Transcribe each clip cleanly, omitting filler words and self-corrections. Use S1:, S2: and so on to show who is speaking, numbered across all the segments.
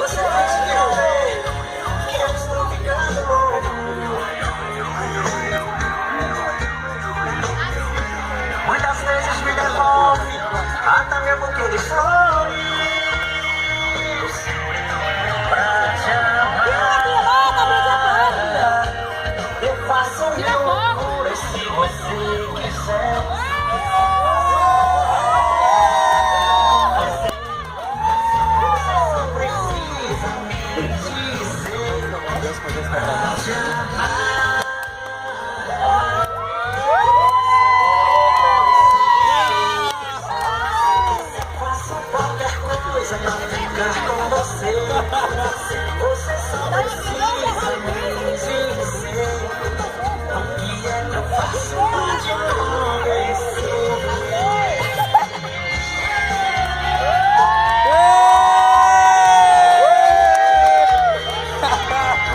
S1: Você finge que não vê que eu estou ficando louco. Muitas vezes me devolve até meu buquê de flores pra te amar. Eu faço mil loucuras se você quiser. Você só precisa me dizer o que é que eu faço pra te convencer.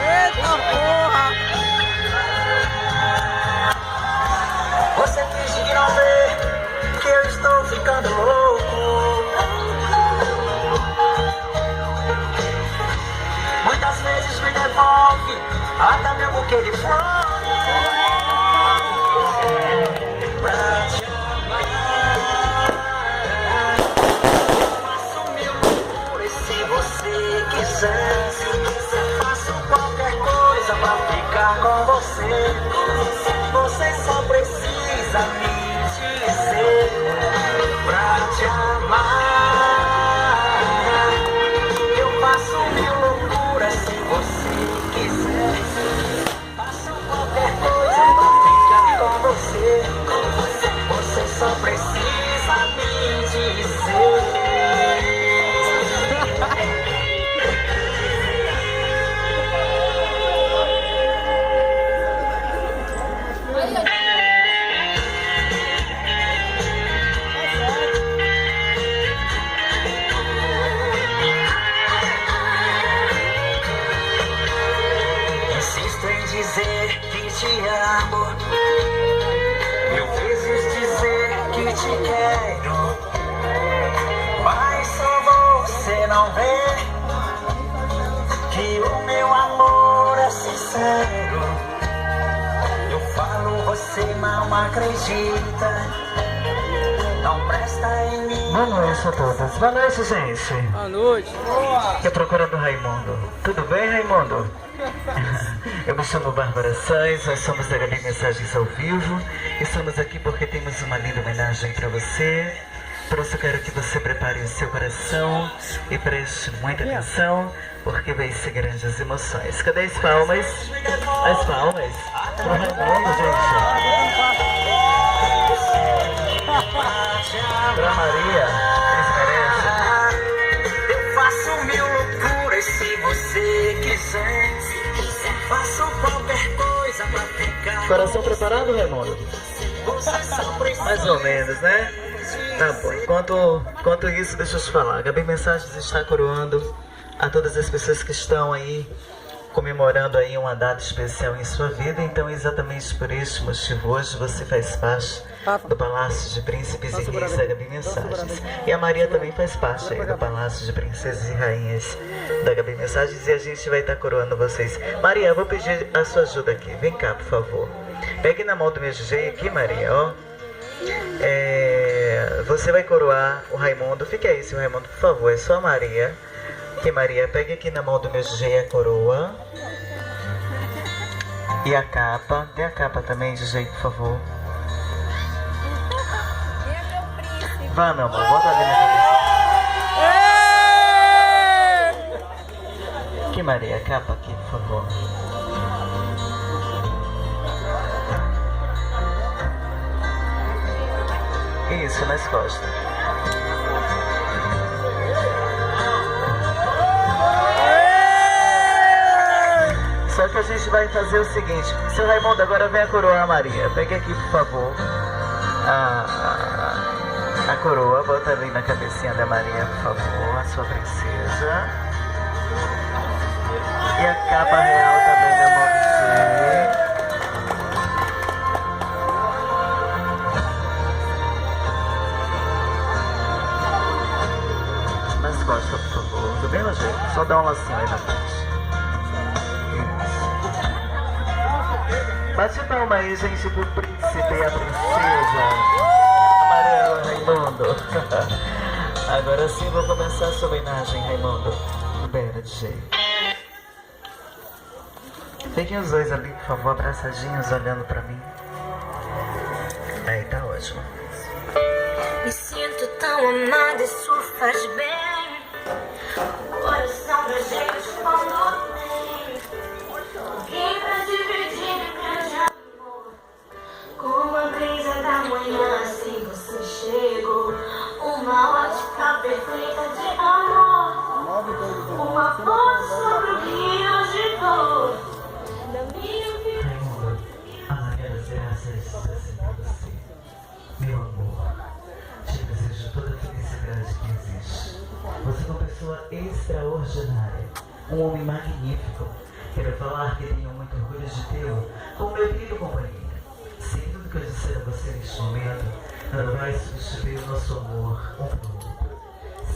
S2: Eita porra!
S1: Você finge que não vê que eu estou ficando louco. Muitas vezes me devolve até meu buquê de flores pra te amar. Faço mil loucuras se você quiser. Faço qualquer coisa pra ficar com você. Você só precisa me dizer pra te amar. Eu faço mil loucuras se você quiser. Faço qualquer coisa pra ficar com você. Você só precisa me dizer. Insisto em dizer que te amo, mil vezes dizer que te quero, mas só você não vê que o meu amor é sincero. Eu falo, você não acredita, não presta em mim. Boa noite a todas. Boa noite, gente.
S2: Boa noite.
S1: Que é procura do Raimundo. Tudo bem, Raimundo? Eu me chamo Bárbara Sainz, nós somos da Gabi Mensagens ao Vivo. Estamos aqui porque temos uma linda homenagem para você. Por isso eu quero que você prepare o seu coração e preste muita atenção, porque vai ser grandes emoções. Cadê as palmas? As palmas pro Raimundo, gente. Pra Maria, eles merecem. Eu faço mil loucuras se você quiser. Faço qualquer coisa pra ficar. Coração preparado, Raimundo? Mais ou menos, né? Tá bom. Enquanto isso, deixa eu te falar. A Gabi Mensagens está coroando a todas as pessoas que estão aí comemorando aí uma data especial em sua vida. Então, exatamente por este motivo, hoje você faz parte do Palácio de Príncipes e Reis da Gabi Mensagens. E a Maria também faz parte aí do Palácio de Princesas e Rainhas da Gabi Mensagens. E a gente vai estar coroando vocês. Maria, eu vou pedir a sua ajuda aqui. Vem cá, por favor. Pegue na mão do meu DJ aqui, Maria, ó. Você vai coroar o Raimundo. Fique aí, seu Raimundo, por favor. É só a Maria. Que Maria, pegue aqui na mão do meu DJ a coroa. E a capa. Dê a capa também, DJ, por favor. Vá, meu amor, bota ali na cabeça. Que Maria, a capa aqui, por favor. Isso, nas costas. Só que a gente vai fazer o seguinte. Seu Raimundo, agora vem a coroa a Maria. Pegue aqui, por favor, a coroa. Bota ali na cabecinha da Maria, por favor, a sua princesa. E a capa real também na mão de você. Nas costas, por favor. tudo bem, Rogério? Só dá um lacinho aí na frente. Bate palma aí, gente, pro príncipe e a princesa. Amarelo, Raimundo. Agora sim vou começar a sua homenagem, Raimundo. Libera, DJ. Fiquem os dois ali, por favor, abraçadinhos, olhando pra mim. Aí, tá ótimo.
S3: Me sinto tão amada, isso faz bem. O coração da gente quando tem alguém pra dividir um grande amor. Como a brisa da manhã, assim você chegou. Uma ótica perfeita de amor. Uma ponte sobre o rio de dor.
S1: Raimundo, a Maria das Graças assim pra você. Meu amor, te desejo toda a felicidade que existe. Você é uma pessoa extraordinária, um homem magnífico. Quero falar que tenho muito orgulho de tê-lo como meu querido companheiro. Se tudo que eu disser a você neste momento não vai substituir o nosso amor um pelo outro.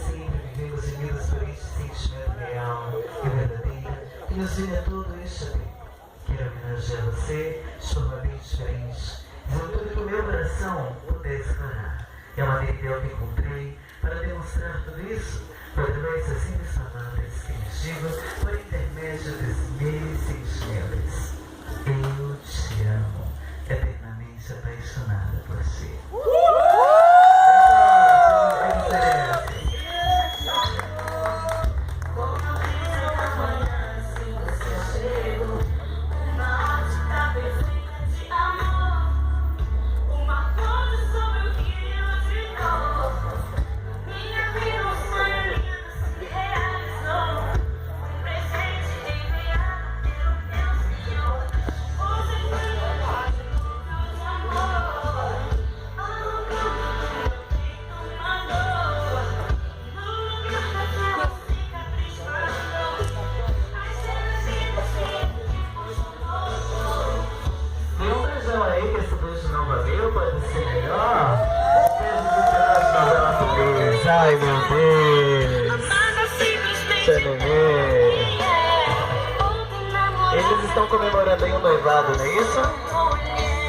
S1: Sempre vivemos unidos por este sentimento real e verdadeiro que nos une a todo este tempo. Quero homenagear você de forma bem diferente, dizendo tudo que o meu coração puder explorar. É a maneira ideal que encontrei para demonstrar tudo isso, por através das simples palavras que lhes digo por intermédio dos meus sentimentos. Eu te amo, eternamente apaixonada por ti. Ai, meu Deus. Eles estão comemorando aí o noivado, não é isso?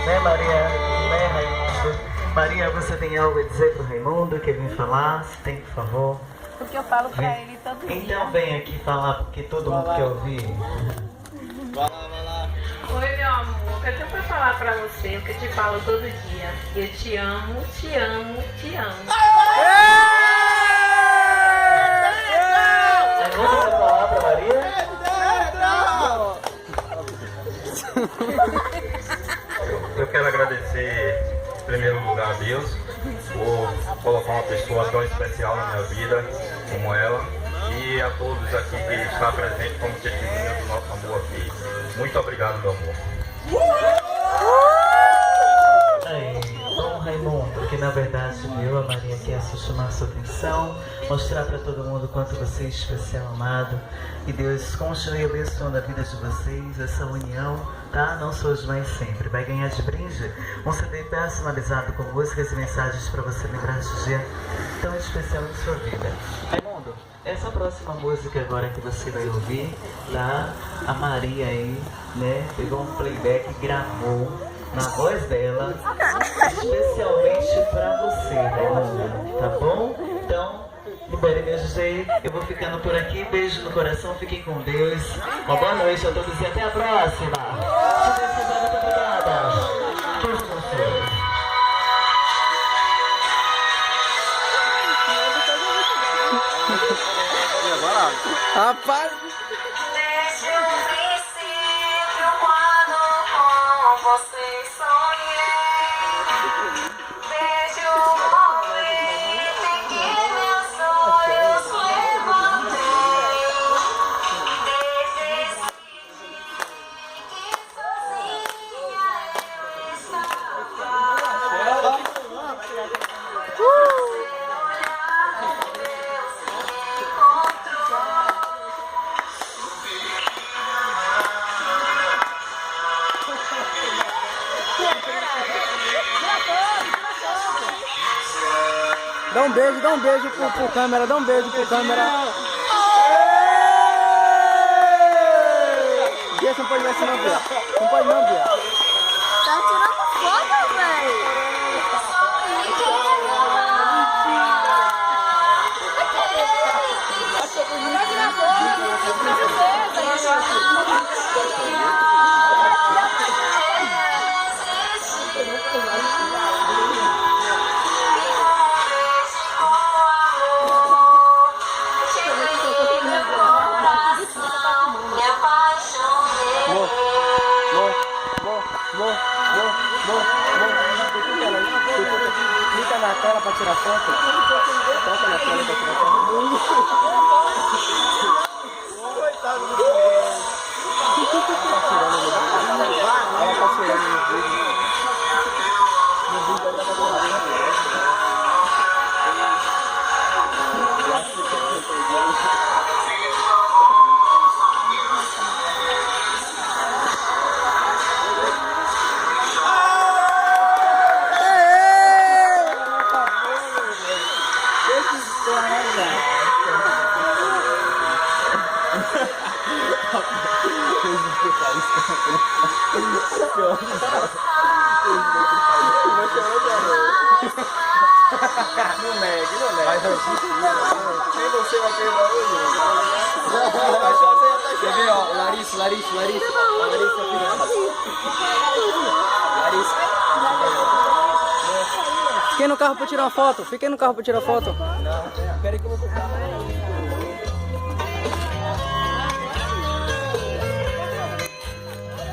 S1: Né, Maria? Né, Raimundo? Maria, você tem algo a dizer pro Raimundo? Quer vir falar? Se tem, por favor.
S2: Porque eu falo pra ele todo dia.
S1: Então vem aqui falar, porque todo mundo quer ouvir.
S4: Vai lá.
S5: Oi, meu amor. Eu tenho pra falar pra você o que eu te falo todo dia. Eu te amo, te amo, te amo.
S1: Raimundo, quer falar pra Maria?
S4: Eu quero agradecer, em primeiro lugar, a Deus por colocar uma pessoa tão especial na minha vida como ela e a todos aqui que estão presentes como testemunha do nosso amor aqui. Muito obrigado, meu amor.
S1: Aí, bom, Raimundo, que na verdade viu, a Maria quer chamar sua atenção, mostrar para todo mundo o quanto você é especial, amado. E Deus continue abençoando a vida de vocês, essa união, tá? Não sou hoje, mas sempre. Vai ganhar de brinde um CD personalizado com músicas e mensagens para você lembrar de dia tão especial em sua vida. Raimundo, essa próxima música agora que você vai ouvir, tá? A Maria aí, né, pegou um playback e gravou na voz dela, especialmente pra você, Raimundo, tá bom? Então, libere meu DJ, eu vou ficando por aqui, beijo no coração, fiquem com Deus, uma boa noite a todos e até a próxima. Muito obrigada.
S2: Rapaz!
S3: Desde o princípio, quando com você sonhei, desde o momento em que meus sonhos levantei, desde esse dia que sozinha eu estava.
S2: Dá um beijo pro câmera, dá um beijo pro câmera.
S6: Bia, você não pode ver assim não, Bia. Não pode não, Bia.
S3: Tá tirando foto, velho.
S6: Clica na tela pra tirar foto. Toca na tela pra tirar foto. Coitado do ela tá tirando no vídeo. Não negue, não negue. Nem você vai perder hoje. Quer ver, ó? Larissa. Larissa, Fiquei no carro pra tirar uma foto. Fiquei no carro pra tirar foto. Espera aí que eu vou buscar.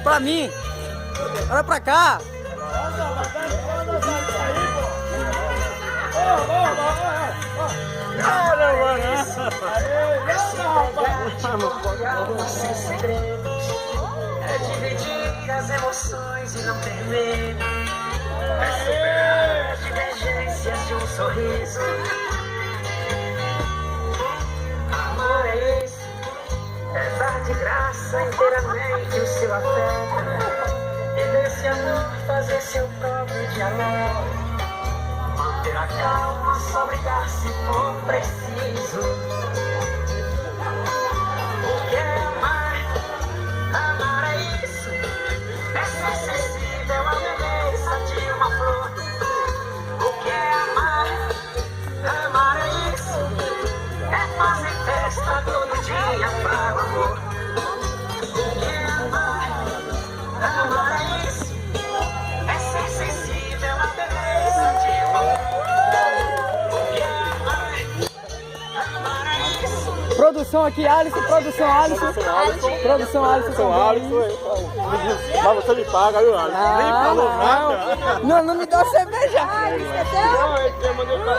S6: Pra mim. Olha pra cá.
S1: É dividir as emoções e não ter medo. É superar as divergências de um sorriso. Amor é isso. É dar de graça inteiramente o seu afeto. E desse amor fazer seu próprio diálogo. Manter a calma, só brigar se for preciso. O que é amar? Amar é isso. É ser sensível à beleza de uma flor. O que é amar? Amar é isso. É fazer festa todo dia para o amor. O que é amar? Amar é isso. É ser sensível à beleza de uma flor. O que é amar? Amar é isso.
S6: Produção aqui, Alisson. Produção Alisson.
S7: Mas você me paga, viu, Alisson? Nem falou nada.
S6: Não me dá cerveja.
S7: Não, eu mandei pra...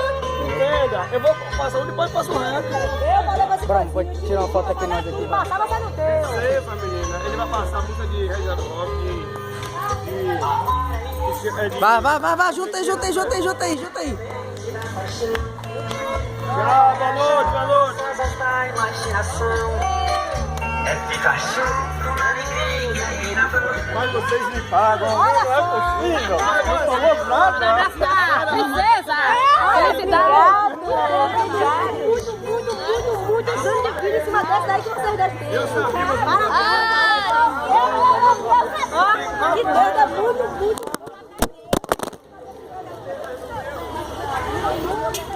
S7: Entenda, eu vou passar um, depois passo o resto.
S6: Bruno, vou tirar uma foto aqui nós aqui.
S3: Passar, mas sai no teu.
S7: Sefa, menina. Ele vai passar a música de Regina Rock,
S6: Vai, junta aí.
S7: Tchau, boa noite.
S1: Asas da imaginação. É ficar junto na alegria e na dor.
S7: Mas vocês me pagam, não é possível. Não falou nada.
S2: Princesa! Felicidade!
S3: Muito grande filho em cima dessa daí que vocês devem ter.